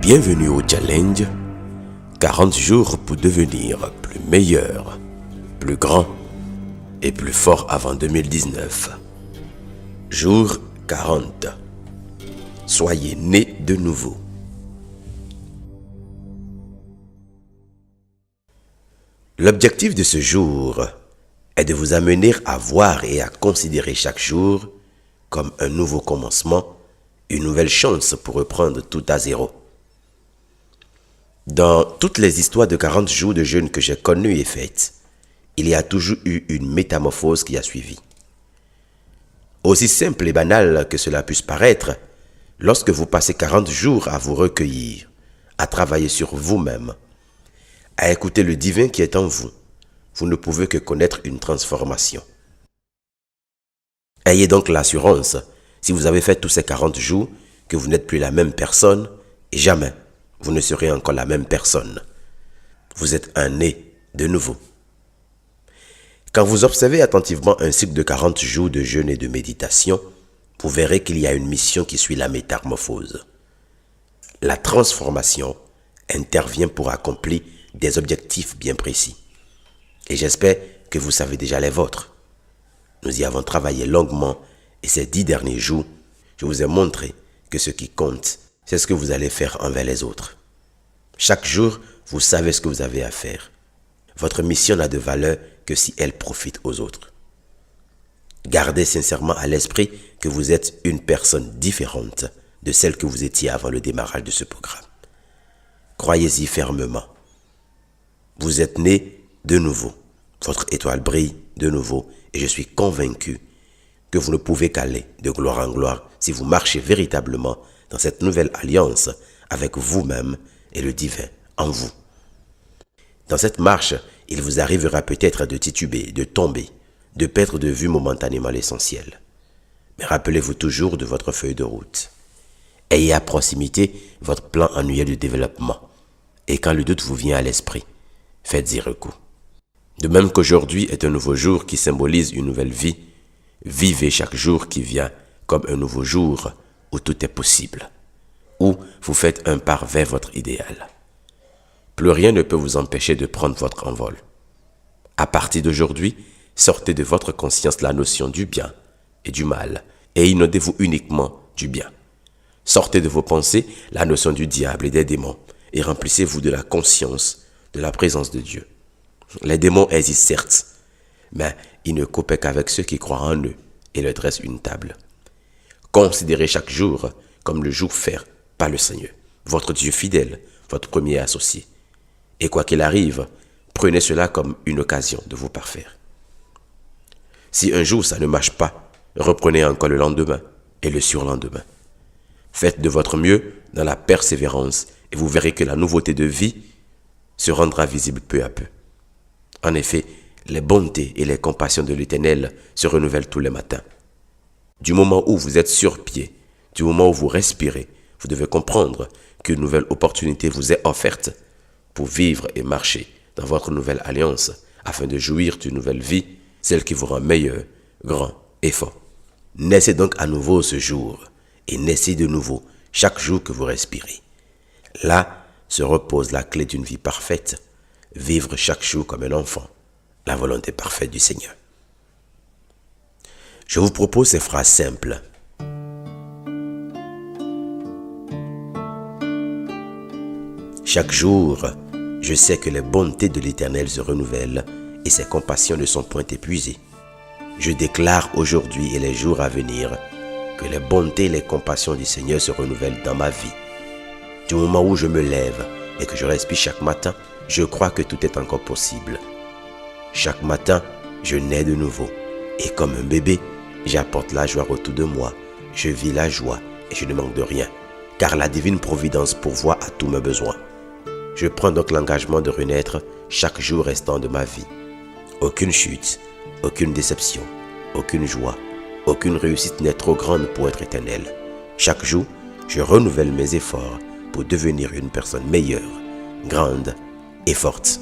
Bienvenue au challenge 40 jours pour devenir plus meilleur, plus grand et plus fort avant 2019. Jour 40. Soyez né de nouveau. L'objectif de ce jour est de vous amener à voir et à considérer chaque jour comme un nouveau commencement, une nouvelle chance pour reprendre tout à zéro. Dans toutes les histoires de 40 jours de jeûne que j'ai connues et faites, il y a toujours eu une métamorphose qui a suivi. Aussi simple et banal que cela puisse paraître, lorsque vous passez 40 jours à vous recueillir, à travailler sur vous-même, à écouter le divin qui est en vous, vous ne pouvez que connaître une transformation. Ayez donc l'assurance, si vous avez fait tous ces 40 jours, que vous n'êtes plus la même personne et jamais vous ne serez encore la même personne. Vous êtes un né de nouveau. Quand vous observez attentivement un cycle de 40 jours de jeûne et de méditation, vous verrez qu'il y a une mission qui suit la métamorphose. La transformation intervient pour accomplir des objectifs bien précis. Et j'espère que vous savez déjà les vôtres. Nous y avons travaillé longuement et ces 10 derniers jours, je vous ai montré que ce qui compte, c'est ce que vous allez faire envers les autres. Chaque jour, vous savez ce que vous avez à faire. Votre mission n'a de valeur que si elle profite aux autres. Gardez sincèrement à l'esprit que vous êtes une personne différente de celle que vous étiez avant le démarrage de ce programme. Croyez-y fermement. Vous êtes né de nouveau. Votre étoile brille de nouveau et je suis convaincu que vous ne pouvez qu'aller de gloire en gloire si vous marchez véritablement dans cette nouvelle alliance avec vous-même et le divin en vous. Dans cette marche, il vous arrivera peut-être de tituber, de tomber, de perdre de vue momentanément l'essentiel. Mais rappelez-vous toujours de votre feuille de route. Ayez à proximité votre plan annuel de développement. Et quand le doute vous vient à l'esprit, faites-y recours. De même qu'aujourd'hui est un nouveau jour qui symbolise une nouvelle vie, vivez chaque jour qui vient comme un nouveau jour où tout est possible, où vous faites un pas vers votre idéal. Plus rien ne peut vous empêcher de prendre votre envol. À partir d'aujourd'hui, sortez de votre conscience la notion du bien et du mal et inondez-vous uniquement du bien. Sortez de vos pensées la notion du diable et des démons et remplissez-vous de la conscience de la présence de Dieu. Les démons existent certes, mais ils ne coopèrent qu'avec ceux qui croient en eux et leur dressent une table. Considérez chaque jour comme le jour fait par le Seigneur, votre Dieu fidèle, votre premier associé. Et quoi qu'il arrive, prenez cela comme une occasion de vous parfaire. Si un jour ça ne marche pas, reprenez encore le lendemain et le surlendemain. Faites de votre mieux dans la persévérance et vous verrez que la nouveauté de vie se rendra visible peu à peu. En effet, les bontés et les compassions de l'Éternel se renouvellent tous les matins. Du moment où vous êtes sur pied, du moment où vous respirez, vous devez comprendre qu'une nouvelle opportunité vous est offerte pour vivre et marcher dans votre nouvelle alliance afin de jouir d'une nouvelle vie, celle qui vous rend meilleur, grand et fort. Naissez donc à nouveau ce jour et naissez de nouveau chaque jour que vous respirez. Là se repose la clé d'une vie parfaite, vivre chaque jour comme un enfant, la volonté parfaite du Seigneur. Je vous propose ces phrases simples. Chaque jour, je sais que les bontés de l'Éternel se renouvellent et ses compassions ne sont point épuisées. Je déclare aujourd'hui et les jours à venir que les bontés et les compassions du Seigneur se renouvellent dans ma vie. Du moment où je me lève et que je respire chaque matin, je crois que tout est encore possible. Chaque matin, je nais de nouveau et comme un bébé, j'apporte la joie autour de moi. Je vis la joie et je ne manque de rien, car la divine providence pourvoit à tous mes besoins. Je prends donc l'engagement de renaître chaque jour restant de ma vie. Aucune chute, aucune déception, aucune joie, aucune réussite n'est trop grande pour être éternelle. Chaque jour, je renouvelle mes efforts pour devenir une personne meilleure, grande et forte.